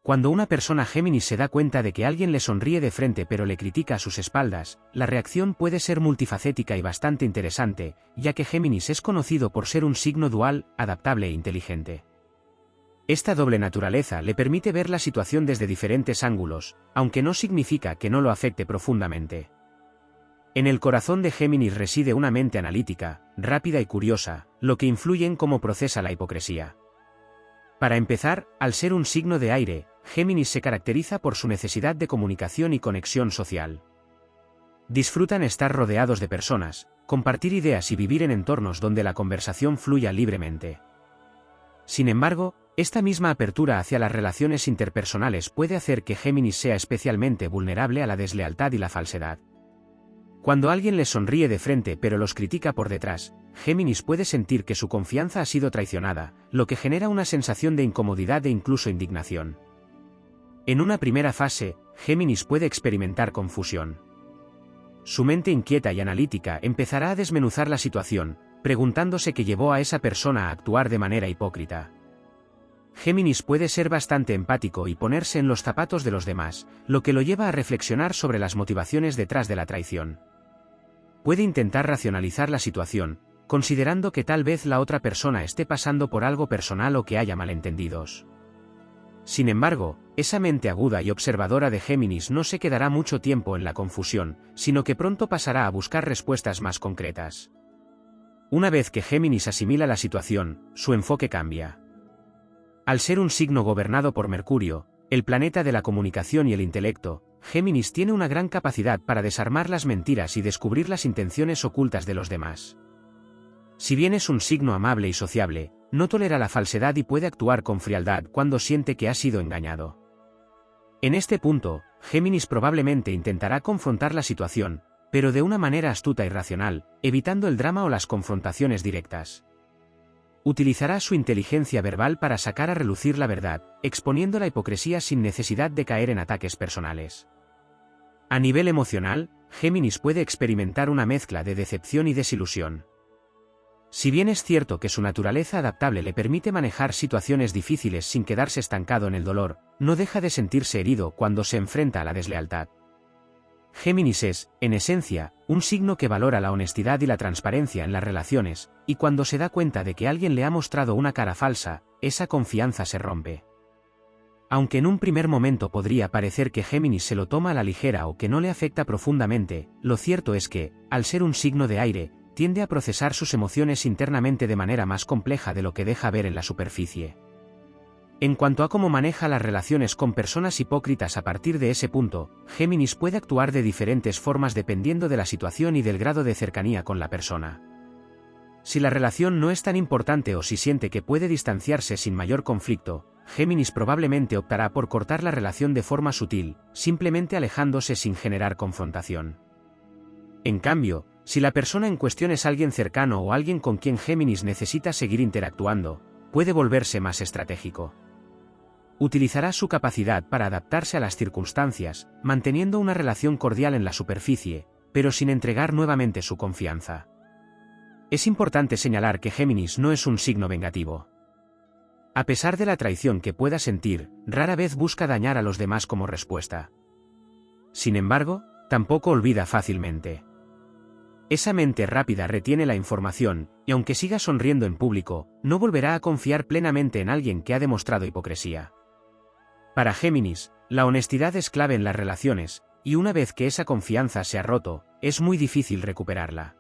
Cuando una persona Géminis se da cuenta de que alguien le sonríe de frente pero le critica a sus espaldas, la reacción puede ser multifacética y bastante interesante, ya que Géminis es conocido por ser un signo dual, adaptable e inteligente. Esta doble naturaleza le permite ver la situación desde diferentes ángulos, aunque no significa que no lo afecte profundamente. En el corazón de Géminis reside una mente analítica, rápida y curiosa, lo que influye en cómo procesa la hipocresía. Para empezar, al ser un signo de aire, Géminis se caracteriza por su necesidad de comunicación y conexión social. Disfrutan estar rodeados de personas, compartir ideas y vivir en entornos donde la conversación fluya libremente. Sin embargo, esta misma apertura hacia las relaciones interpersonales puede hacer que Géminis sea especialmente vulnerable a la deslealtad y la falsedad. Cuando alguien les sonríe de frente pero los critica por detrás, Géminis puede sentir que su confianza ha sido traicionada, lo que genera una sensación de incomodidad e incluso indignación. En una primera fase, Géminis puede experimentar confusión. Su mente inquieta y analítica empezará a desmenuzar la situación, preguntándose qué llevó a esa persona a actuar de manera hipócrita. Géminis puede ser bastante empático y ponerse en los zapatos de los demás, lo que lo lleva a reflexionar sobre las motivaciones detrás de la traición. Puede intentar racionalizar la situación, considerando que tal vez la otra persona esté pasando por algo personal o que haya malentendidos. Sin embargo, esa mente aguda y observadora de Géminis no se quedará mucho tiempo en la confusión, sino que pronto pasará a buscar respuestas más concretas. Una vez que Géminis asimila la situación, su enfoque cambia. Al ser un signo gobernado por Mercurio, el planeta de la comunicación y el intelecto, Géminis tiene una gran capacidad para desarmar las mentiras y descubrir las intenciones ocultas de los demás. Si bien es un signo amable y sociable, no tolera la falsedad y puede actuar con frialdad cuando siente que ha sido engañado. En este punto, Géminis probablemente intentará confrontar la situación, pero de una manera astuta y racional, evitando el drama o las confrontaciones directas. Utilizará su inteligencia verbal para sacar a relucir la verdad, exponiendo la hipocresía sin necesidad de caer en ataques personales. A nivel emocional, Géminis puede experimentar una mezcla de decepción y desilusión. Si bien es cierto que su naturaleza adaptable le permite manejar situaciones difíciles sin quedarse estancado en el dolor, no deja de sentirse herido cuando se enfrenta a la deslealtad. Géminis es, en esencia, un signo que valora la honestidad y la transparencia en las relaciones, y cuando se da cuenta de que alguien le ha mostrado una cara falsa, esa confianza se rompe. Aunque en un primer momento podría parecer que Géminis se lo toma a la ligera o que no le afecta profundamente, lo cierto es que, al ser un signo de aire, tiende a procesar sus emociones internamente de manera más compleja de lo que deja ver en la superficie. En cuanto a cómo maneja las relaciones con personas hipócritas a partir de ese punto, Géminis puede actuar de diferentes formas dependiendo de la situación y del grado de cercanía con la persona. Si la relación no es tan importante o si siente que puede distanciarse sin mayor conflicto, Géminis probablemente optará por cortar la relación de forma sutil, simplemente alejándose sin generar confrontación. En cambio, si la persona en cuestión es alguien cercano o alguien con quien Géminis necesita seguir interactuando, puede volverse más estratégico. Utilizará su capacidad para adaptarse a las circunstancias, manteniendo una relación cordial en la superficie, pero sin entregar nuevamente su confianza. Es importante señalar que Géminis no es un signo vengativo. A pesar de la traición que pueda sentir, rara vez busca dañar a los demás como respuesta. Sin embargo, tampoco olvida fácilmente. Esa mente rápida retiene la información, y aunque siga sonriendo en público, no volverá a confiar plenamente en alguien que ha demostrado hipocresía. Para Géminis, la honestidad es clave en las relaciones, y una vez que esa confianza se ha roto, es muy difícil recuperarla.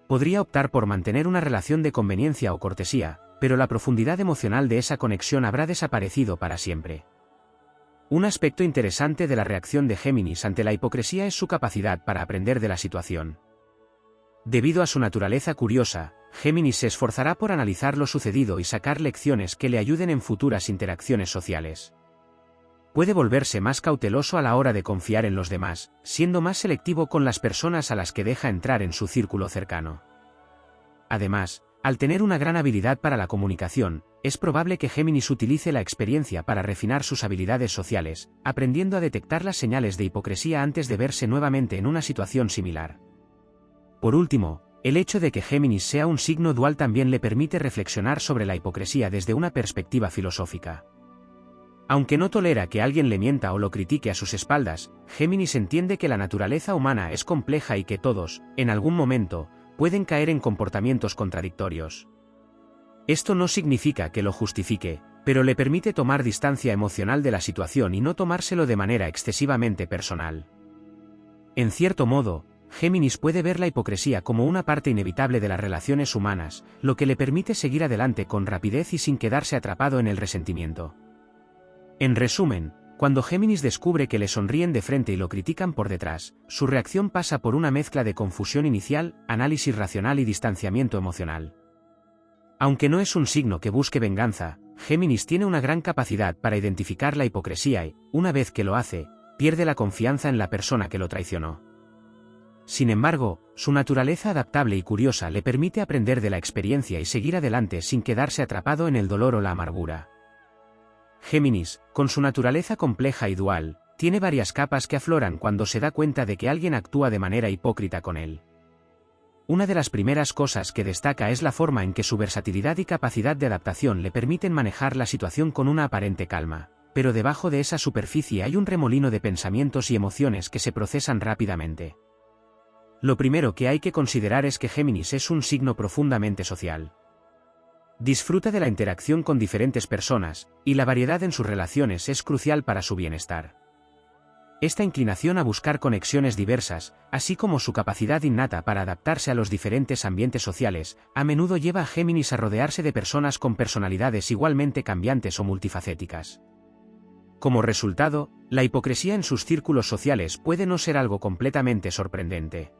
Podría optar por mantener una relación de conveniencia o cortesía, pero la profundidad emocional de esa conexión habrá desaparecido para siempre. Un aspecto interesante de la reacción de Géminis ante la hipocresía es su capacidad para aprender de la situación. Debido a su naturaleza curiosa, Géminis se esforzará por analizar lo sucedido y sacar lecciones que le ayuden en futuras interacciones sociales. Puede volverse más cauteloso a la hora de confiar en los demás, siendo más selectivo con las personas a las que deja entrar en su círculo cercano. Además, al tener una gran habilidad para la comunicación, es probable que Géminis utilice la experiencia para refinar sus habilidades sociales, aprendiendo a detectar las señales de hipocresía antes de verse nuevamente en una situación similar. Por último, el hecho de que Géminis sea un signo dual también le permite reflexionar sobre la hipocresía desde una perspectiva filosófica. Aunque no tolera que alguien le mienta o lo critique a sus espaldas, Géminis entiende que la naturaleza humana es compleja y que todos, en algún momento, pueden caer en comportamientos contradictorios. Esto no significa que lo justifique, pero le permite tomar distancia emocional de la situación y no tomárselo de manera excesivamente personal. En cierto modo, Géminis puede ver la hipocresía como una parte inevitable de las relaciones humanas, lo que le permite seguir adelante con rapidez y sin quedarse atrapado en el resentimiento. En resumen, cuando Géminis descubre que le sonríen de frente y lo critican por detrás, su reacción pasa por una mezcla de confusión inicial, análisis racional y distanciamiento emocional. Aunque no es un signo que busque venganza, Géminis tiene una gran capacidad para identificar la hipocresía y, una vez que lo hace, pierde la confianza en la persona que lo traicionó. Sin embargo, su naturaleza adaptable y curiosa le permite aprender de la experiencia y seguir adelante sin quedarse atrapado en el dolor o la amargura. Géminis, con su naturaleza compleja y dual, tiene varias capas que afloran cuando se da cuenta de que alguien actúa de manera hipócrita con él. Una de las primeras cosas que destaca es la forma en que su versatilidad y capacidad de adaptación le permiten manejar la situación con una aparente calma, pero debajo de esa superficie hay un remolino de pensamientos y emociones que se procesan rápidamente. Lo primero que hay que considerar es que Géminis es un signo profundamente social. Disfruta de la interacción con diferentes personas, y la variedad en sus relaciones es crucial para su bienestar. Esta inclinación a buscar conexiones diversas, así como su capacidad innata para adaptarse a los diferentes ambientes sociales, a menudo lleva a Géminis a rodearse de personas con personalidades igualmente cambiantes o multifacéticas. Como resultado, la hipocresía en sus círculos sociales puede no ser algo completamente sorprendente.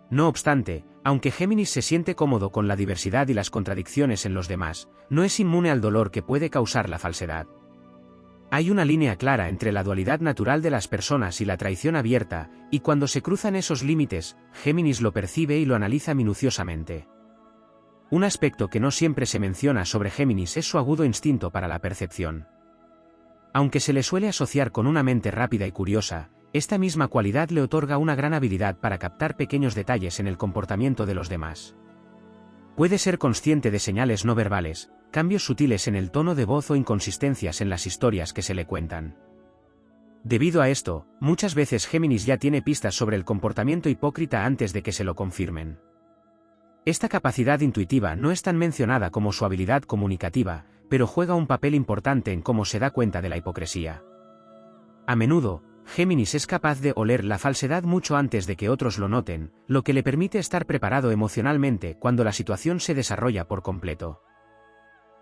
No obstante, aunque Géminis se siente cómodo con la diversidad y las contradicciones en los demás, no es inmune al dolor que puede causar la falsedad. Hay una línea clara entre la dualidad natural de las personas y la traición abierta, y cuando se cruzan esos límites, Géminis lo percibe y lo analiza minuciosamente. Un aspecto que no siempre se menciona sobre Géminis es su agudo instinto para la percepción. Aunque se le suele asociar con una mente rápida y curiosa, esta misma cualidad le otorga una gran habilidad para captar pequeños detalles en el comportamiento de los demás. Puede ser consciente de señales no verbales, cambios sutiles en el tono de voz o inconsistencias en las historias que se le cuentan. Debido a esto, muchas veces Géminis ya tiene pistas sobre el comportamiento hipócrita antes de que se lo confirmen. Esta capacidad intuitiva no es tan mencionada como su habilidad comunicativa, pero juega un papel importante en cómo se da cuenta de la hipocresía. A menudo, Géminis es capaz de oler la falsedad mucho antes de que otros lo noten, lo que le permite estar preparado emocionalmente cuando la situación se desarrolla por completo.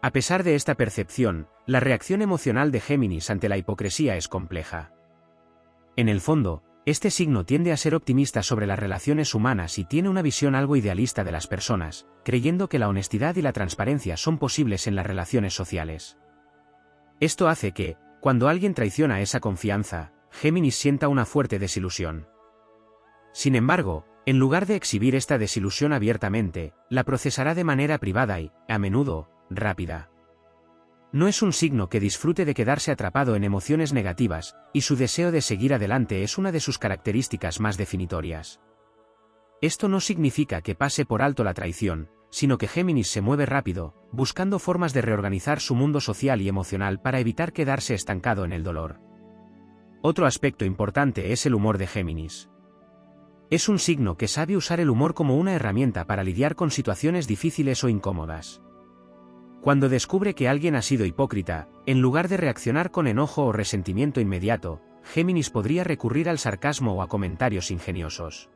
A pesar de esta percepción, la reacción emocional de Géminis ante la hipocresía es compleja. En el fondo, este signo tiende a ser optimista sobre las relaciones humanas y tiene una visión algo idealista de las personas, creyendo que la honestidad y la transparencia son posibles en las relaciones sociales. Esto hace que, cuando alguien traiciona esa confianza, Géminis sienta una fuerte desilusión. Sin embargo, en lugar de exhibir esta desilusión abiertamente, la procesará de manera privada y, a menudo, rápida. No es un signo que disfrute de quedarse atrapado en emociones negativas, y su deseo de seguir adelante es una de sus características más definitorias. Esto no significa que pase por alto la traición, sino que Géminis se mueve rápido, buscando formas de reorganizar su mundo social y emocional para evitar quedarse estancado en el dolor. Otro aspecto importante es el humor de Géminis. Es un signo que sabe usar el humor como una herramienta para lidiar con situaciones difíciles o incómodas. Cuando descubre que alguien ha sido hipócrita, en lugar de reaccionar con enojo o resentimiento inmediato, Géminis podría recurrir al sarcasmo o a comentarios ingeniosos.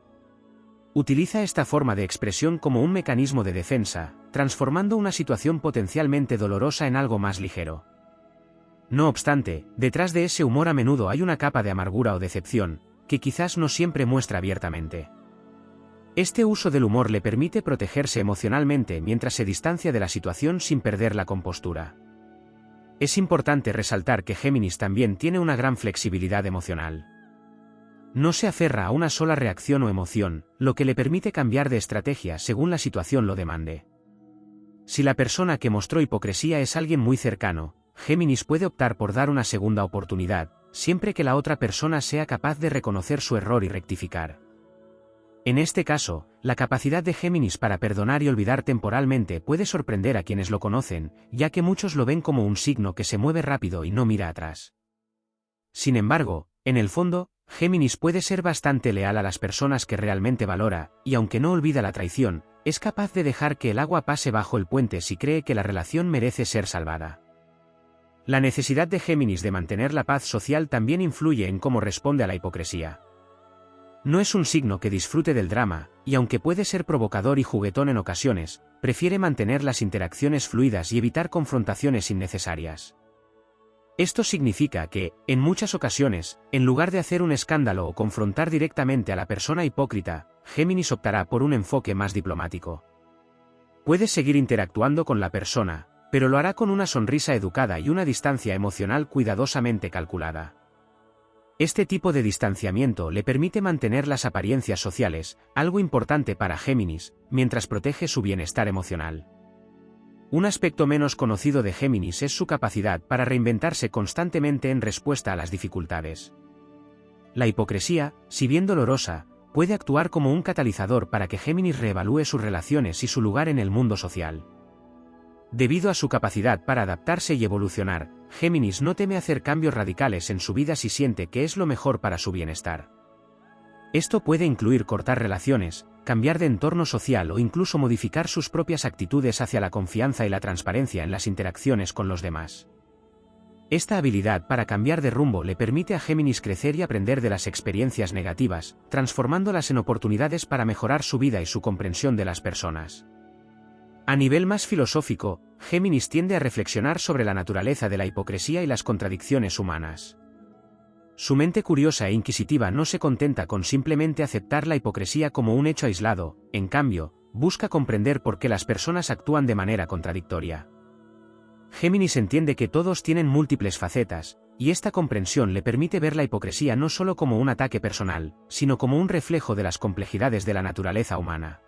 Utiliza esta forma de expresión como un mecanismo de defensa, transformando una situación potencialmente dolorosa en algo más ligero. No obstante, detrás de ese humor a menudo hay una capa de amargura o decepción, que quizás no siempre muestra abiertamente. Este uso del humor le permite protegerse emocionalmente mientras se distancia de la situación sin perder la compostura. Es importante resaltar que Géminis también tiene una gran flexibilidad emocional. No se aferra a una sola reacción o emoción, lo que le permite cambiar de estrategia según la situación lo demande. Si la persona que mostró hipocresía es alguien muy cercano, Géminis puede optar por dar una segunda oportunidad, siempre que la otra persona sea capaz de reconocer su error y rectificar. En este caso, la capacidad de Géminis para perdonar y olvidar temporalmente puede sorprender a quienes lo conocen, ya que muchos lo ven como un signo que se mueve rápido y no mira atrás. Sin embargo, en el fondo, Géminis puede ser bastante leal a las personas que realmente valora, y aunque no olvida la traición, es capaz de dejar que el agua pase bajo el puente si cree que la relación merece ser salvada. La necesidad de Géminis de mantener la paz social también influye en cómo responde a la hipocresía. No es un signo que disfrute del drama, y aunque puede ser provocador y juguetón en ocasiones, prefiere mantener las interacciones fluidas y evitar confrontaciones innecesarias. Esto significa que, en muchas ocasiones, en lugar de hacer un escándalo o confrontar directamente a la persona hipócrita, Géminis optará por un enfoque más diplomático. Puede seguir interactuando con la persona, pero lo hará con una sonrisa educada y una distancia emocional cuidadosamente calculada. Este tipo de distanciamiento le permite mantener las apariencias sociales, algo importante para Géminis, mientras protege su bienestar emocional. Un aspecto menos conocido de Géminis es su capacidad para reinventarse constantemente en respuesta a las dificultades. La hipocresía, si bien dolorosa, puede actuar como un catalizador para que Géminis reevalúe sus relaciones y su lugar en el mundo social. Debido a su capacidad para adaptarse y evolucionar, Géminis no teme hacer cambios radicales en su vida si siente que es lo mejor para su bienestar. Esto puede incluir cortar relaciones, cambiar de entorno social o incluso modificar sus propias actitudes hacia la confianza y la transparencia en las interacciones con los demás. Esta habilidad para cambiar de rumbo le permite a Géminis crecer y aprender de las experiencias negativas, transformándolas en oportunidades para mejorar su vida y su comprensión de las personas. A nivel más filosófico, Géminis tiende a reflexionar sobre la naturaleza de la hipocresía y las contradicciones humanas. Su mente curiosa e inquisitiva no se contenta con simplemente aceptar la hipocresía como un hecho aislado, en cambio, busca comprender por qué las personas actúan de manera contradictoria. Géminis entiende que todos tienen múltiples facetas, y esta comprensión le permite ver la hipocresía no solo como un ataque personal, sino como un reflejo de las complejidades de la naturaleza humana.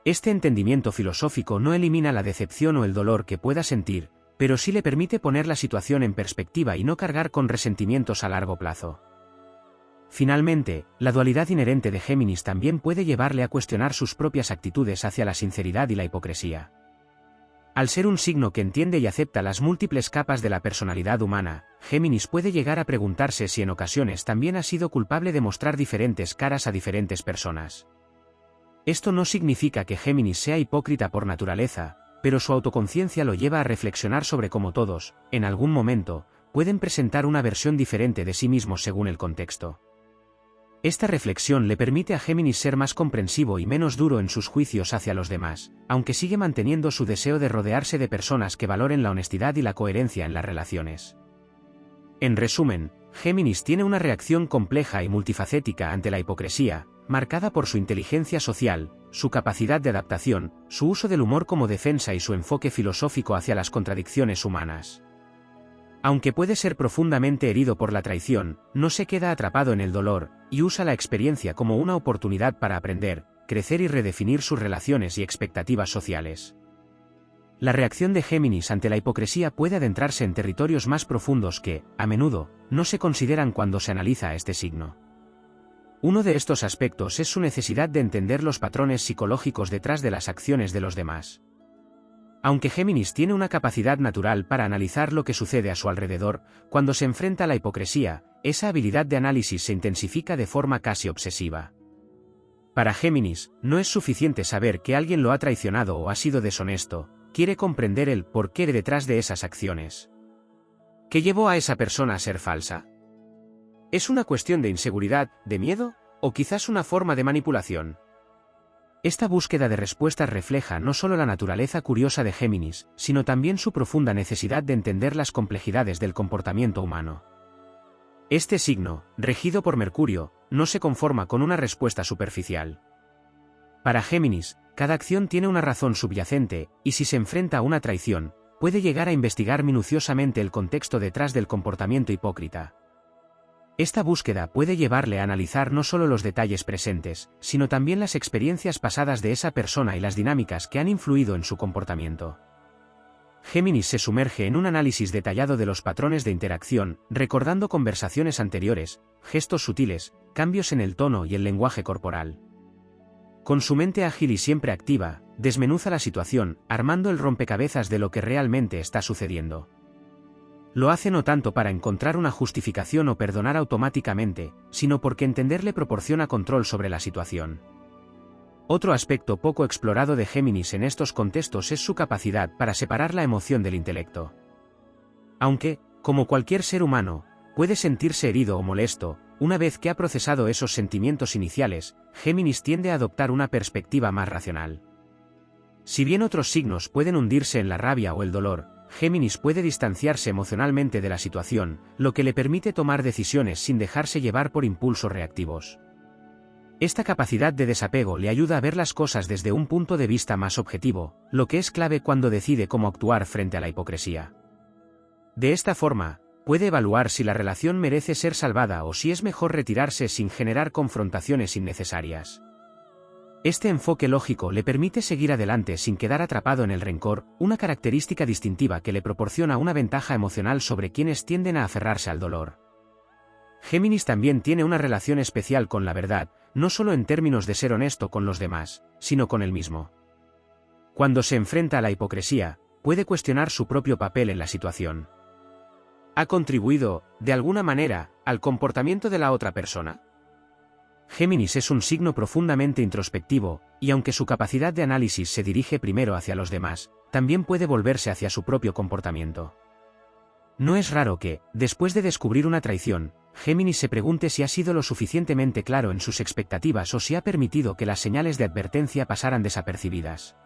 Este entendimiento filosófico no elimina la decepción o el dolor que pueda sentir, pero sí le permite poner la situación en perspectiva y no cargar con resentimientos a largo plazo. Finalmente, la dualidad inherente de Géminis también puede llevarle a cuestionar sus propias actitudes hacia la sinceridad y la hipocresía. Al ser un signo que entiende y acepta las múltiples capas de la personalidad humana, Géminis puede llegar a preguntarse si en ocasiones también ha sido culpable de mostrar diferentes caras a diferentes personas. Esto no significa que Géminis sea hipócrita por naturaleza, pero su autoconciencia lo lleva a reflexionar sobre cómo todos, en algún momento, pueden presentar una versión diferente de sí mismos según el contexto. Esta reflexión le permite a Géminis ser más comprensivo y menos duro en sus juicios hacia los demás, aunque sigue manteniendo su deseo de rodearse de personas que valoren la honestidad y la coherencia en las relaciones. En resumen, Géminis tiene una reacción compleja y multifacética ante la hipocresía, marcada por su inteligencia social, su capacidad de adaptación, su uso del humor como defensa y su enfoque filosófico hacia las contradicciones humanas. Aunque puede ser profundamente herido por la traición, no se queda atrapado en el dolor, y usa la experiencia como una oportunidad para aprender, crecer y redefinir sus relaciones y expectativas sociales. La reacción de Géminis ante la hipocresía puede adentrarse en territorios más profundos que, a menudo, no se consideran cuando se analiza a este signo. Uno de estos aspectos es su necesidad de entender los patrones psicológicos detrás de las acciones de los demás. Aunque Géminis tiene una capacidad natural para analizar lo que sucede a su alrededor, cuando se enfrenta a la hipocresía, esa habilidad de análisis se intensifica de forma casi obsesiva. Para Géminis, no es suficiente saber que alguien lo ha traicionado o ha sido deshonesto, quiere comprender el porqué detrás de esas acciones. ¿Qué llevó a esa persona a ser falsa? ¿Es una cuestión de inseguridad, de miedo, o quizás una forma de manipulación? Esta búsqueda de respuestas refleja no solo la naturaleza curiosa de Géminis, sino también su profunda necesidad de entender las complejidades del comportamiento humano. Este signo, regido por Mercurio, no se conforma con una respuesta superficial. Para Géminis, cada acción tiene una razón subyacente, y si se enfrenta a una traición, puede llegar a investigar minuciosamente el contexto detrás del comportamiento hipócrita. Esta búsqueda puede llevarle a analizar no solo los detalles presentes, sino también las experiencias pasadas de esa persona y las dinámicas que han influido en su comportamiento. Géminis se sumerge en un análisis detallado de los patrones de interacción, recordando conversaciones anteriores, gestos sutiles, cambios en el tono y el lenguaje corporal. Con su mente ágil y siempre activa, desmenuza la situación, armando el rompecabezas de lo que realmente está sucediendo. Lo hace no tanto para encontrar una justificación o perdonar automáticamente, sino porque entender le proporciona control sobre la situación. Otro aspecto poco explorado de Géminis en estos contextos es su capacidad para separar la emoción del intelecto. Aunque, como cualquier ser humano, puede sentirse herido o molesto, una vez que ha procesado esos sentimientos iniciales, Géminis tiende a adoptar una perspectiva más racional. Si bien otros signos pueden hundirse en la rabia o el dolor, Géminis puede distanciarse emocionalmente de la situación, lo que le permite tomar decisiones sin dejarse llevar por impulsos reactivos. Esta capacidad de desapego le ayuda a ver las cosas desde un punto de vista más objetivo, lo que es clave cuando decide cómo actuar frente a la hipocresía. De esta forma, puede evaluar si la relación merece ser salvada o si es mejor retirarse sin generar confrontaciones innecesarias. Este enfoque lógico le permite seguir adelante sin quedar atrapado en el rencor, una característica distintiva que le proporciona una ventaja emocional sobre quienes tienden a aferrarse al dolor. Géminis también tiene una relación especial con la verdad, no solo en términos de ser honesto con los demás, sino con él mismo. Cuando se enfrenta a la hipocresía, puede cuestionar su propio papel en la situación. ¿Ha contribuido, de alguna manera, al comportamiento de la otra persona? Géminis es un signo profundamente introspectivo, y aunque su capacidad de análisis se dirige primero hacia los demás, también puede volverse hacia su propio comportamiento. No es raro que, después de descubrir una traición, Géminis se pregunte si ha sido lo suficientemente claro en sus expectativas o si ha permitido que las señales de advertencia pasaran desapercibidas.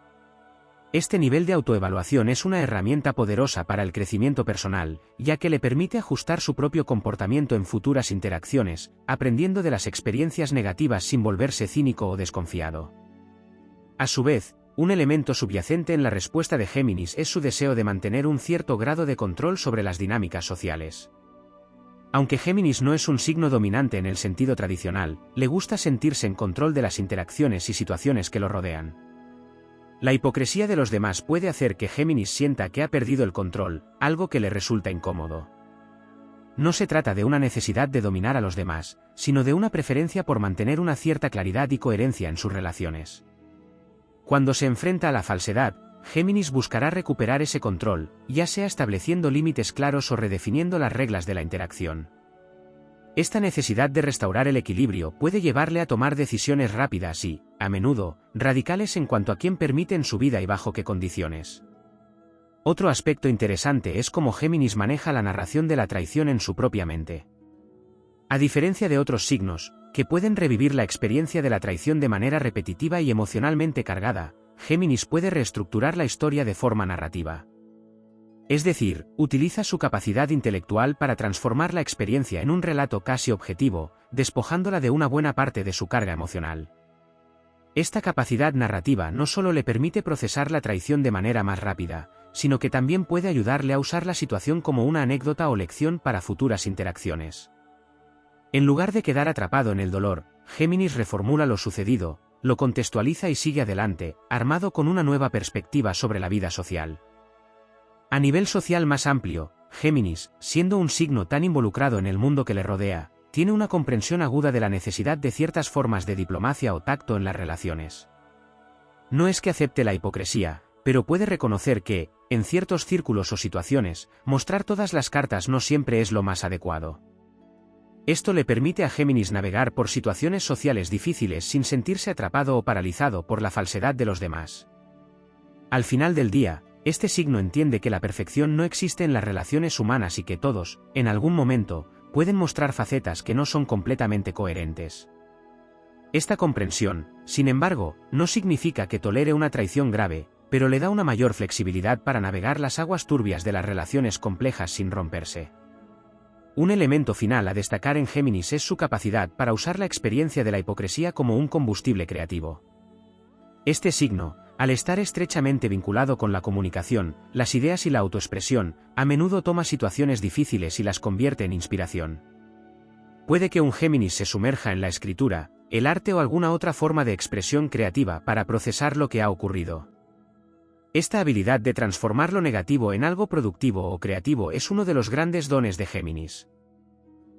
Este nivel de autoevaluación es una herramienta poderosa para el crecimiento personal, ya que le permite ajustar su propio comportamiento en futuras interacciones, aprendiendo de las experiencias negativas sin volverse cínico o desconfiado. A su vez, un elemento subyacente en la respuesta de Géminis es su deseo de mantener un cierto grado de control sobre las dinámicas sociales. Aunque Géminis no es un signo dominante en el sentido tradicional, le gusta sentirse en control de las interacciones y situaciones que lo rodean. La hipocresía de los demás puede hacer que Géminis sienta que ha perdido el control, algo que le resulta incómodo. No se trata de una necesidad de dominar a los demás, sino de una preferencia por mantener una cierta claridad y coherencia en sus relaciones. Cuando se enfrenta a la falsedad, Géminis buscará recuperar ese control, ya sea estableciendo límites claros o redefiniendo las reglas de la interacción. Esta necesidad de restaurar el equilibrio puede llevarle a tomar decisiones rápidas y, a menudo, radicales en cuanto a quién permite en su vida y bajo qué condiciones. Otro aspecto interesante es cómo Géminis maneja la narración de la traición en su propia mente. A diferencia de otros signos, que pueden revivir la experiencia de la traición de manera repetitiva y emocionalmente cargada, Géminis puede reestructurar la historia de forma narrativa. Es decir, utiliza su capacidad intelectual para transformar la experiencia en un relato casi objetivo, despojándola de una buena parte de su carga emocional. Esta capacidad narrativa no solo le permite procesar la traición de manera más rápida, sino que también puede ayudarle a usar la situación como una anécdota o lección para futuras interacciones. En lugar de quedar atrapado en el dolor, Géminis reformula lo sucedido, lo contextualiza y sigue adelante, armado con una nueva perspectiva sobre la vida social. A nivel social más amplio, Géminis, siendo un signo tan involucrado en el mundo que le rodea, tiene una comprensión aguda de la necesidad de ciertas formas de diplomacia o tacto en las relaciones. No es que acepte la hipocresía, pero puede reconocer que, en ciertos círculos o situaciones, mostrar todas las cartas no siempre es lo más adecuado. Esto le permite a Géminis navegar por situaciones sociales difíciles sin sentirse atrapado o paralizado por la falsedad de los demás. Al final del día, este signo entiende que la perfección no existe en las relaciones humanas y que todos, en algún momento, pueden mostrar facetas que no son completamente coherentes. Esta comprensión, sin embargo, no significa que tolere una traición grave, pero le da una mayor flexibilidad para navegar las aguas turbias de las relaciones complejas sin romperse. Un elemento final a destacar en Géminis es su capacidad para usar la experiencia de la hipocresía como un combustible creativo. Este signo, al estar estrechamente vinculado con la comunicación, las ideas y la autoexpresión, a menudo toma situaciones difíciles y las convierte en inspiración. Puede que un Géminis se sumerja en la escritura, el arte o alguna otra forma de expresión creativa para procesar lo que ha ocurrido. Esta habilidad de transformar lo negativo en algo productivo o creativo es uno de los grandes dones de Géminis.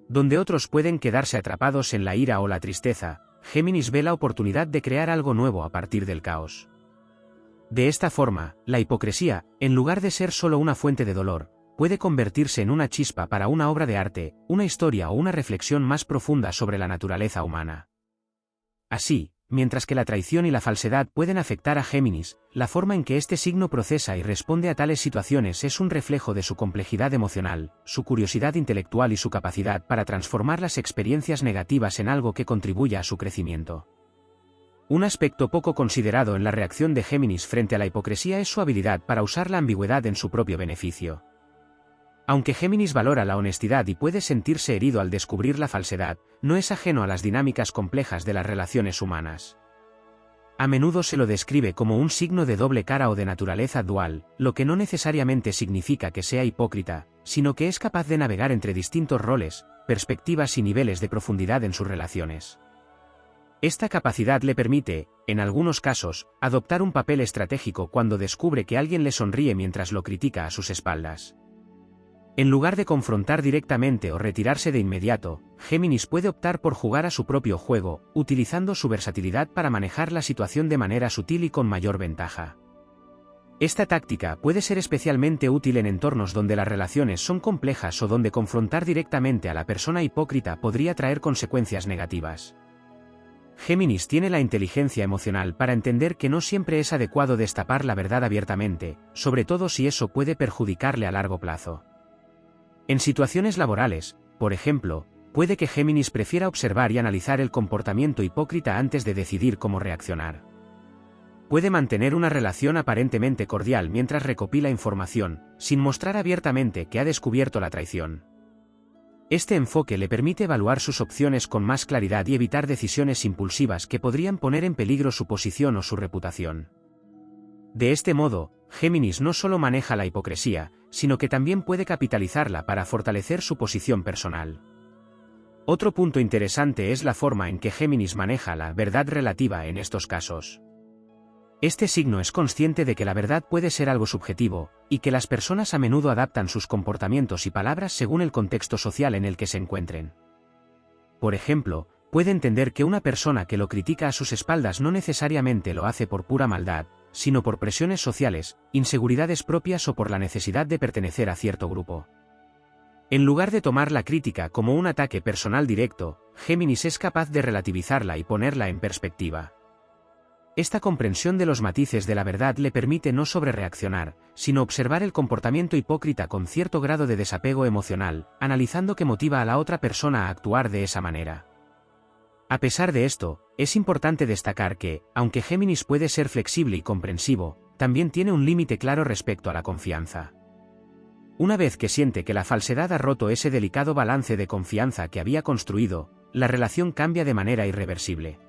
Donde otros pueden quedarse atrapados en la ira o la tristeza, Géminis ve la oportunidad de crear algo nuevo a partir del caos. De esta forma, la hipocresía, en lugar de ser solo una fuente de dolor, puede convertirse en una chispa para una obra de arte, una historia o una reflexión más profunda sobre la naturaleza humana. Así, mientras que la traición y la falsedad pueden afectar a Géminis, la forma en que este signo procesa y responde a tales situaciones es un reflejo de su complejidad emocional, su curiosidad intelectual y su capacidad para transformar las experiencias negativas en algo que contribuya a su crecimiento. Un aspecto poco considerado en la reacción de Géminis frente a la hipocresía es su habilidad para usar la ambigüedad en su propio beneficio. Aunque Géminis valora la honestidad y puede sentirse herido al descubrir la falsedad, no es ajeno a las dinámicas complejas de las relaciones humanas. A menudo se lo describe como un signo de doble cara o de naturaleza dual, lo que no necesariamente significa que sea hipócrita, sino que es capaz de navegar entre distintos roles, perspectivas y niveles de profundidad en sus relaciones. Esta capacidad le permite, en algunos casos, adoptar un papel estratégico cuando descubre que alguien le sonríe mientras lo critica a sus espaldas. En lugar de confrontar directamente o retirarse de inmediato, Géminis puede optar por jugar a su propio juego, utilizando su versatilidad para manejar la situación de manera sutil y con mayor ventaja. Esta táctica puede ser especialmente útil en entornos donde las relaciones son complejas o donde confrontar directamente a la persona hipócrita podría traer consecuencias negativas. Géminis tiene la inteligencia emocional para entender que no siempre es adecuado destapar la verdad abiertamente, sobre todo si eso puede perjudicarle a largo plazo. En situaciones laborales, por ejemplo, puede que Géminis prefiera observar y analizar el comportamiento hipócrita antes de decidir cómo reaccionar. Puede mantener una relación aparentemente cordial mientras recopila información, sin mostrar abiertamente que ha descubierto la traición. Este enfoque le permite evaluar sus opciones con más claridad y evitar decisiones impulsivas que podrían poner en peligro su posición o su reputación. De este modo, Géminis no solo maneja la hipocresía, sino que también puede capitalizarla para fortalecer su posición personal. Otro punto interesante es la forma en que Géminis maneja la verdad relativa en estos casos. Este signo es consciente de que la verdad puede ser algo subjetivo, y que las personas a menudo adaptan sus comportamientos y palabras según el contexto social en el que se encuentren. Por ejemplo, puede entender que una persona que lo critica a sus espaldas no necesariamente lo hace por pura maldad, sino por presiones sociales, inseguridades propias o por la necesidad de pertenecer a cierto grupo. En lugar de tomar la crítica como un ataque personal directo, Géminis es capaz de relativizarla y ponerla en perspectiva. Esta comprensión de los matices de la verdad le permite no sobrereaccionar, sino observar el comportamiento hipócrita con cierto grado de desapego emocional, analizando qué motiva a la otra persona a actuar de esa manera. A pesar de esto, es importante destacar que, aunque Géminis puede ser flexible y comprensivo, también tiene un límite claro respecto a la confianza. Una vez que siente que la falsedad ha roto ese delicado balance de confianza que había construido, la relación cambia de manera irreversible.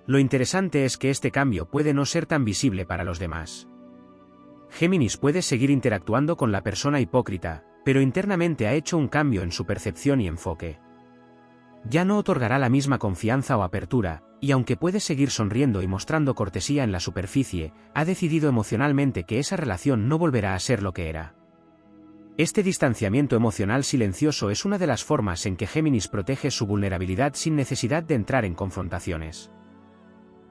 Lo interesante es que este cambio puede no ser tan visible para los demás. Géminis puede seguir interactuando con la persona hipócrita, pero internamente ha hecho un cambio en su percepción y enfoque. Ya no otorgará la misma confianza o apertura, y aunque puede seguir sonriendo y mostrando cortesía en la superficie, ha decidido emocionalmente que esa relación no volverá a ser lo que era. Este distanciamiento emocional silencioso es una de las formas en que Géminis protege su vulnerabilidad sin necesidad de entrar en confrontaciones.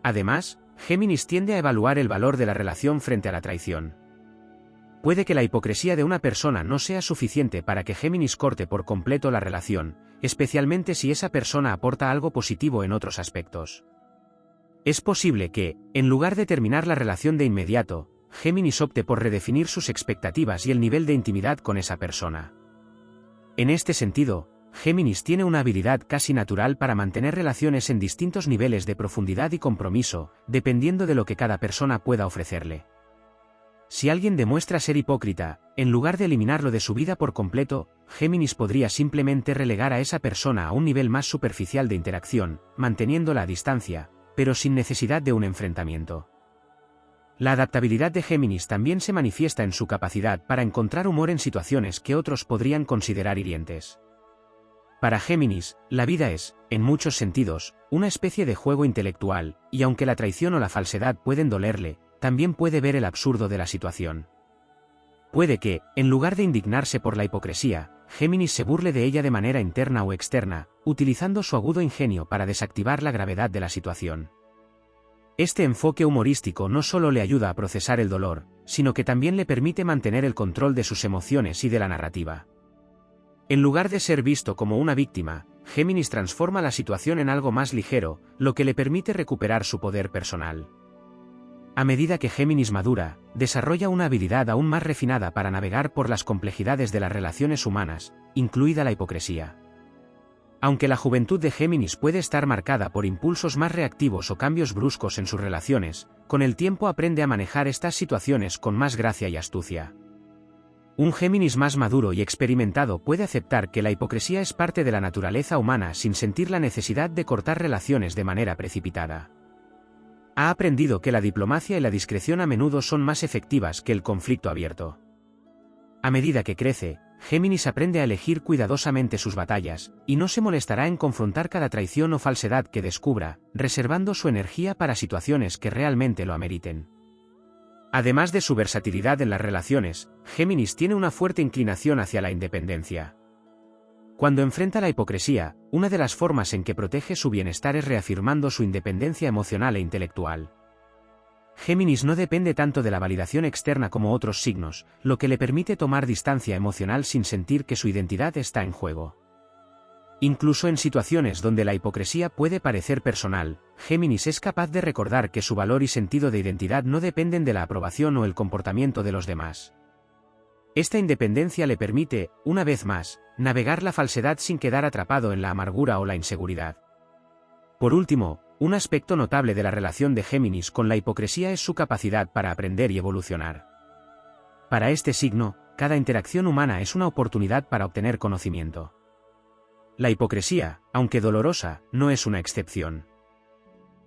Además, Géminis tiende a evaluar el valor de la relación frente a la traición. Puede que la hipocresía de una persona no sea suficiente para que Géminis corte por completo la relación, especialmente si esa persona aporta algo positivo en otros aspectos. Es posible que, en lugar de terminar la relación de inmediato, Géminis opte por redefinir sus expectativas y el nivel de intimidad con esa persona. En este sentido, Géminis tiene una habilidad casi natural para mantener relaciones en distintos niveles de profundidad y compromiso, dependiendo de lo que cada persona pueda ofrecerle. Si alguien demuestra ser hipócrita, en lugar de eliminarlo de su vida por completo, Géminis podría simplemente relegar a esa persona a un nivel más superficial de interacción, manteniéndola a distancia, pero sin necesidad de un enfrentamiento. La adaptabilidad de Géminis también se manifiesta en su capacidad para encontrar humor en situaciones que otros podrían considerar hirientes. Para Géminis, la vida es, en muchos sentidos, una especie de juego intelectual, y aunque la traición o la falsedad pueden dolerle, también puede ver el absurdo de la situación. Puede que, en lugar de indignarse por la hipocresía, Géminis se burle de ella de manera interna o externa, utilizando su agudo ingenio para desactivar la gravedad de la situación. Este enfoque humorístico no solo le ayuda a procesar el dolor, sino que también le permite mantener el control de sus emociones y de la narrativa. En lugar de ser visto como una víctima, Géminis transforma la situación en algo más ligero, lo que le permite recuperar su poder personal. A medida que Géminis madura, desarrolla una habilidad aún más refinada para navegar por las complejidades de las relaciones humanas, incluida la hipocresía. Aunque la juventud de Géminis puede estar marcada por impulsos más reactivos o cambios bruscos en sus relaciones, con el tiempo aprende a manejar estas situaciones con más gracia y astucia. Un Géminis más maduro y experimentado puede aceptar que la hipocresía es parte de la naturaleza humana sin sentir la necesidad de cortar relaciones de manera precipitada. Ha aprendido que la diplomacia y la discreción a menudo son más efectivas que el conflicto abierto. A medida que crece, Géminis aprende a elegir cuidadosamente sus batallas, y no se molestará en confrontar cada traición o falsedad que descubra, reservando su energía para situaciones que realmente lo ameriten. Además de su versatilidad en las relaciones, Géminis tiene una fuerte inclinación hacia la independencia. Cuando enfrenta la hipocresía, una de las formas en que protege su bienestar es reafirmando su independencia emocional e intelectual. Géminis no depende tanto de la validación externa como otros signos, lo que le permite tomar distancia emocional sin sentir que su identidad está en juego. Incluso en situaciones donde la hipocresía puede parecer personal, Géminis es capaz de recordar que su valor y sentido de identidad no dependen de la aprobación o el comportamiento de los demás. Esta independencia le permite, una vez más, navegar la falsedad sin quedar atrapado en la amargura o la inseguridad. Por último, un aspecto notable de la relación de Géminis con la hipocresía es su capacidad para aprender y evolucionar. Para este signo, cada interacción humana es una oportunidad para obtener conocimiento. La hipocresía, aunque dolorosa, no es una excepción.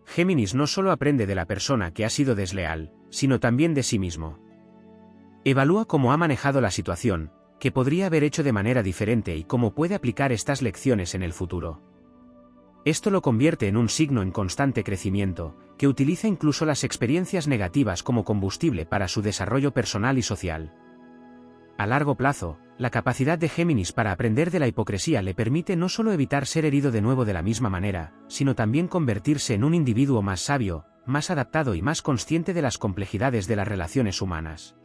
Géminis no solo aprende de la persona que ha sido desleal, sino también de sí mismo. Evalúa cómo ha manejado la situación, qué podría haber hecho de manera diferente y cómo puede aplicar estas lecciones en el futuro. Esto lo convierte en un signo en constante crecimiento, que utiliza incluso las experiencias negativas como combustible para su desarrollo personal y social. A largo plazo, la capacidad de Géminis para aprender de la hipocresía le permite no solo evitar ser herido de nuevo de la misma manera, sino también convertirse en un individuo más sabio, más adaptado y más consciente de las complejidades de las relaciones humanas.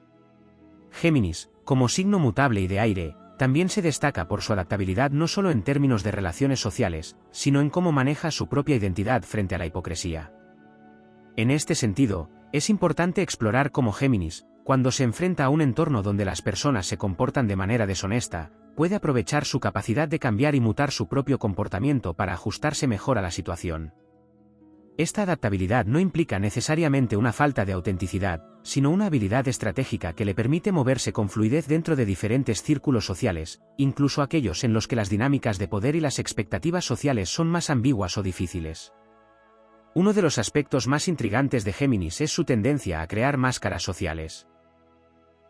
Géminis, como signo mutable y de aire, también se destaca por su adaptabilidad no solo en términos de relaciones sociales, sino en cómo maneja su propia identidad frente a la hipocresía. En este sentido, es importante explorar cómo Géminis, cuando se enfrenta a un entorno donde las personas se comportan de manera deshonesta, puede aprovechar su capacidad de cambiar y mutar su propio comportamiento para ajustarse mejor a la situación. Esta adaptabilidad no implica necesariamente una falta de autenticidad, sino una habilidad estratégica que le permite moverse con fluidez dentro de diferentes círculos sociales, incluso aquellos en los que las dinámicas de poder y las expectativas sociales son más ambiguas o difíciles. Uno de los aspectos más intrigantes de Géminis es su tendencia a crear máscaras sociales.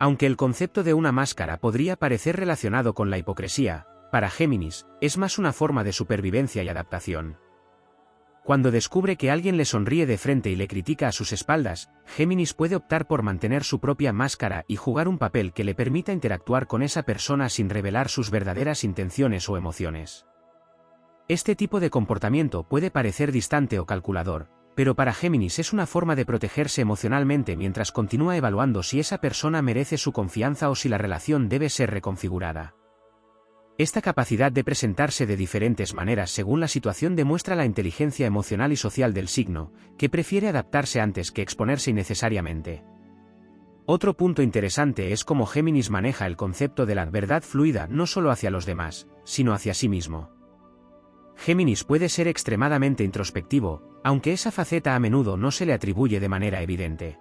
Aunque el concepto de una máscara podría parecer relacionado con la hipocresía, para Géminis, es más una forma de supervivencia y adaptación. Cuando descubre que alguien le sonríe de frente y le critica a sus espaldas, Géminis puede optar por mantener su propia máscara y jugar un papel que le permita interactuar con esa persona sin revelar sus verdaderas intenciones o emociones. Este tipo de comportamiento puede parecer distante o calculador, pero para Géminis es una forma de protegerse emocionalmente mientras continúa evaluando si esa persona merece su confianza o si la relación debe ser reconfigurada. Esta capacidad de presentarse de diferentes maneras según la situación demuestra la inteligencia emocional y social del signo, que prefiere adaptarse antes que exponerse innecesariamente. Otro punto interesante es cómo Géminis maneja el concepto de la verdad fluida no solo hacia los demás, sino hacia sí mismo. Géminis puede ser extremadamente introspectivo, aunque esa faceta a menudo no se le atribuye de manera evidente.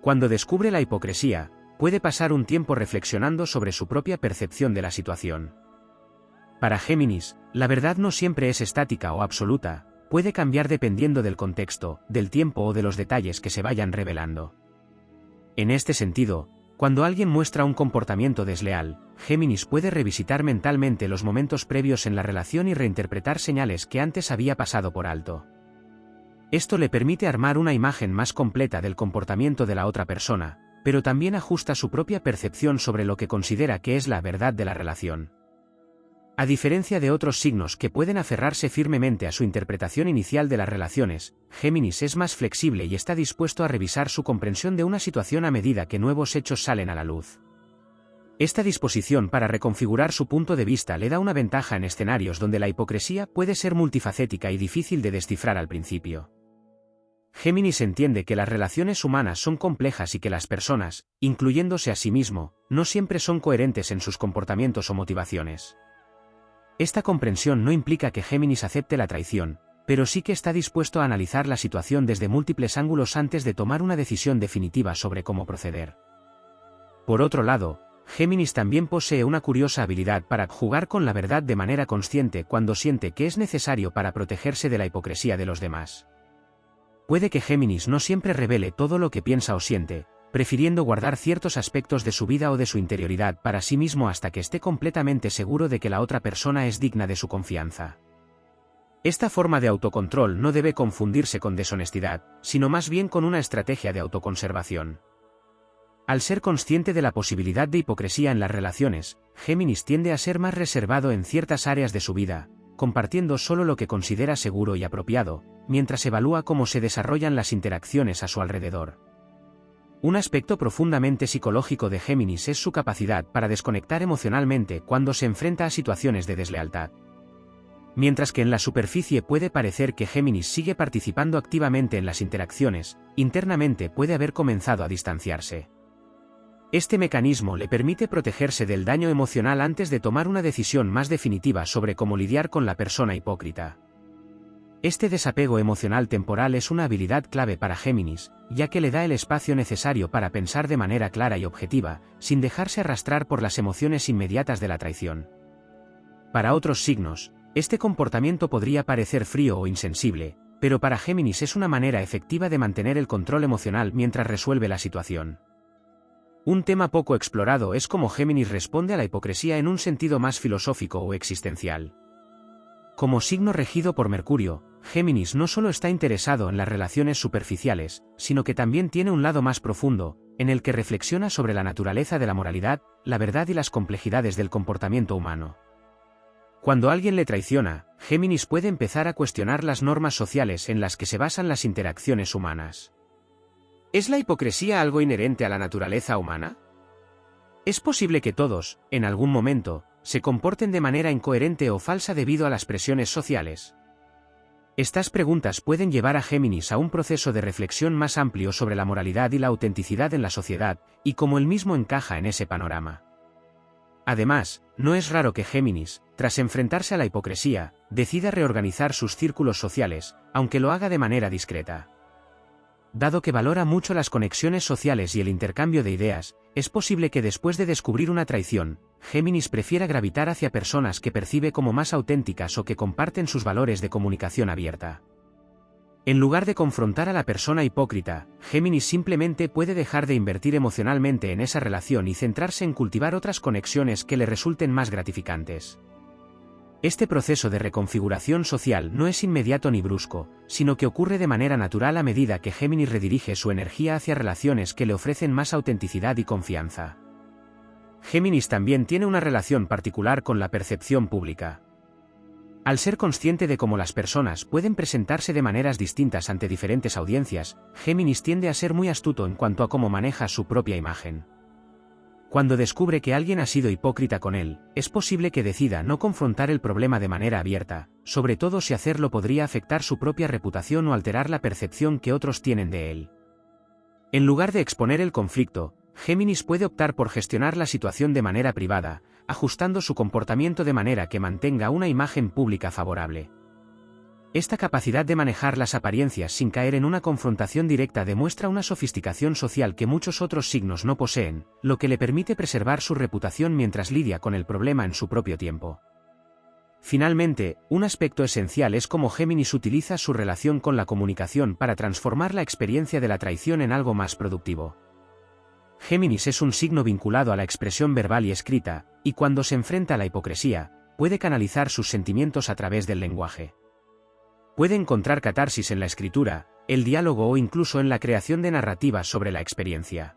Cuando descubre la hipocresía, puede pasar un tiempo reflexionando sobre su propia percepción de la situación. Para Géminis, la verdad no siempre es estática o absoluta, puede cambiar dependiendo del contexto, del tiempo o de los detalles que se vayan revelando. En este sentido, cuando alguien muestra un comportamiento desleal, Géminis puede revisitar mentalmente los momentos previos en la relación y reinterpretar señales que antes había pasado por alto. Esto le permite armar una imagen más completa del comportamiento de la otra persona, pero también ajusta su propia percepción sobre lo que considera que es la verdad de la relación. A diferencia de otros signos que pueden aferrarse firmemente a su interpretación inicial de las relaciones, Géminis es más flexible y está dispuesto a revisar su comprensión de una situación a medida que nuevos hechos salen a la luz. Esta disposición para reconfigurar su punto de vista le da una ventaja en escenarios donde la hipocresía puede ser multifacética y difícil de descifrar al principio. Géminis entiende que las relaciones humanas son complejas y que las personas, incluyéndose a sí mismo, no siempre son coherentes en sus comportamientos o motivaciones. Esta comprensión no implica que Géminis acepte la traición, pero sí que está dispuesto a analizar la situación desde múltiples ángulos antes de tomar una decisión definitiva sobre cómo proceder. Por otro lado, Géminis también posee una curiosa habilidad para jugar con la verdad de manera consciente cuando siente que es necesario para protegerse de la hipocresía de los demás. Puede que Géminis no siempre revele todo lo que piensa o siente, prefiriendo guardar ciertos aspectos de su vida o de su interioridad para sí mismo hasta que esté completamente seguro de que la otra persona es digna de su confianza. Esta forma de autocontrol no debe confundirse con deshonestidad, sino más bien con una estrategia de autoconservación. Al ser consciente de la posibilidad de hipocresía en las relaciones, Géminis tiende a ser más reservado en ciertas áreas de su vida, compartiendo solo lo que considera seguro y apropiado, mientras evalúa cómo se desarrollan las interacciones a su alrededor. Un aspecto profundamente psicológico de Géminis es su capacidad para desconectar emocionalmente cuando se enfrenta a situaciones de deslealtad. Mientras que en la superficie puede parecer que Géminis sigue participando activamente en las interacciones, internamente puede haber comenzado a distanciarse. Este mecanismo le permite protegerse del daño emocional antes de tomar una decisión más definitiva sobre cómo lidiar con la persona hipócrita. Este desapego emocional temporal es una habilidad clave para Géminis, ya que le da el espacio necesario para pensar de manera clara y objetiva, sin dejarse arrastrar por las emociones inmediatas de la traición. Para otros signos, este comportamiento podría parecer frío o insensible, pero para Géminis es una manera efectiva de mantener el control emocional mientras resuelve la situación. Un tema poco explorado es cómo Géminis responde a la hipocresía en un sentido más filosófico o existencial. Como signo regido por Mercurio, Géminis no solo está interesado en las relaciones superficiales, sino que también tiene un lado más profundo, en el que reflexiona sobre la naturaleza de la moralidad, la verdad y las complejidades del comportamiento humano. Cuando alguien le traiciona, Géminis puede empezar a cuestionar las normas sociales en las que se basan las interacciones humanas. ¿Es la hipocresía algo inherente a la naturaleza humana? ¿Es posible que todos, en algún momento, se comporten de manera incoherente o falsa debido a las presiones sociales? Estas preguntas pueden llevar a Géminis a un proceso de reflexión más amplio sobre la moralidad y la autenticidad en la sociedad, y cómo él mismo encaja en ese panorama. Además, no es raro que Géminis, tras enfrentarse a la hipocresía, decida reorganizar sus círculos sociales, aunque lo haga de manera discreta. Dado que valora mucho las conexiones sociales y el intercambio de ideas, es posible que después de descubrir una traición, Géminis prefiera gravitar hacia personas que percibe como más auténticas o que comparten sus valores de comunicación abierta. En lugar de confrontar a la persona hipócrita, Géminis simplemente puede dejar de invertir emocionalmente en esa relación y centrarse en cultivar otras conexiones que le resulten más gratificantes. Este proceso de reconfiguración social no es inmediato ni brusco, sino que ocurre de manera natural a medida que Géminis redirige su energía hacia relaciones que le ofrecen más autenticidad y confianza. Géminis también tiene una relación particular con la percepción pública. Al ser consciente de cómo las personas pueden presentarse de maneras distintas ante diferentes audiencias, Géminis tiende a ser muy astuto en cuanto a cómo maneja su propia imagen. Cuando descubre que alguien ha sido hipócrita con él, es posible que decida no confrontar el problema de manera abierta, sobre todo si hacerlo podría afectar su propia reputación o alterar la percepción que otros tienen de él. En lugar de exponer el conflicto, Géminis puede optar por gestionar la situación de manera privada, ajustando su comportamiento de manera que mantenga una imagen pública favorable. Esta capacidad de manejar las apariencias sin caer en una confrontación directa demuestra una sofisticación social que muchos otros signos no poseen, lo que le permite preservar su reputación mientras lidia con el problema en su propio tiempo. Finalmente, un aspecto esencial es cómo Géminis utiliza su relación con la comunicación para transformar la experiencia de la traición en algo más productivo. Géminis es un signo vinculado a la expresión verbal y escrita, y cuando se enfrenta a la hipocresía, puede canalizar sus sentimientos a través del lenguaje. Puede encontrar catarsis en la escritura, el diálogo o incluso en la creación de narrativas sobre la experiencia.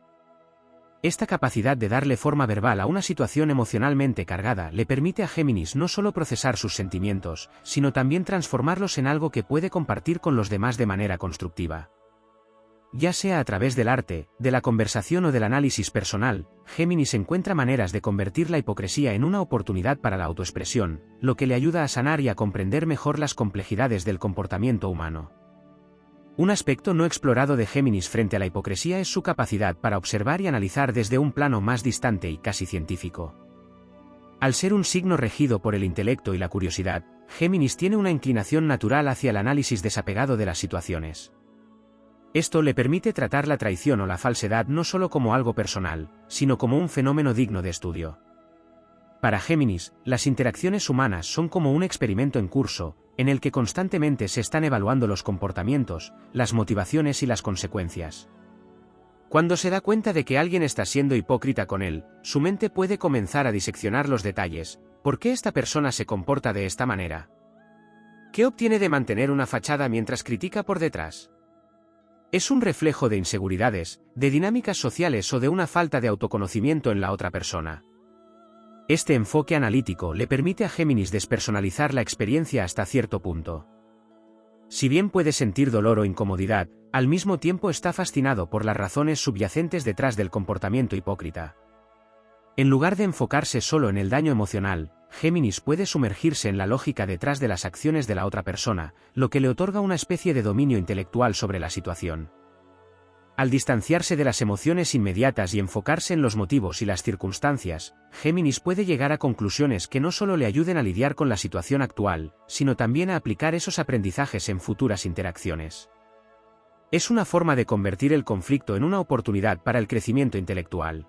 Esta capacidad de darle forma verbal a una situación emocionalmente cargada le permite a Géminis no solo procesar sus sentimientos, sino también transformarlos en algo que puede compartir con los demás de manera constructiva. Ya sea a través del arte, de la conversación o del análisis personal, Géminis encuentra maneras de convertir la hipocresía en una oportunidad para la autoexpresión, lo que le ayuda a sanar y a comprender mejor las complejidades del comportamiento humano. Un aspecto no explorado de Géminis frente a la hipocresía es su capacidad para observar y analizar desde un plano más distante y casi científico. Al ser un signo regido por el intelecto y la curiosidad, Géminis tiene una inclinación natural hacia el análisis desapegado de las situaciones. Esto le permite tratar la traición o la falsedad no solo como algo personal, sino como un fenómeno digno de estudio. Para Géminis, las interacciones humanas son como un experimento en curso, en el que constantemente se están evaluando los comportamientos, las motivaciones y las consecuencias. Cuando se da cuenta de que alguien está siendo hipócrita con él, su mente puede comenzar a diseccionar los detalles. ¿Por qué esta persona se comporta de esta manera? ¿Qué obtiene de mantener una fachada mientras critica por detrás? ¿Es un reflejo de inseguridades, de dinámicas sociales o de una falta de autoconocimiento en la otra persona? Este enfoque analítico le permite a Géminis despersonalizar la experiencia hasta cierto punto. Si bien puede sentir dolor o incomodidad, al mismo tiempo está fascinado por las razones subyacentes detrás del comportamiento hipócrita. En lugar de enfocarse solo en el daño emocional, Géminis puede sumergirse en la lógica detrás de las acciones de la otra persona, lo que le otorga una especie de dominio intelectual sobre la situación. Al distanciarse de las emociones inmediatas y enfocarse en los motivos y las circunstancias, Géminis puede llegar a conclusiones que no solo le ayuden a lidiar con la situación actual, sino también a aplicar esos aprendizajes en futuras interacciones. Es una forma de convertir el conflicto en una oportunidad para el crecimiento intelectual.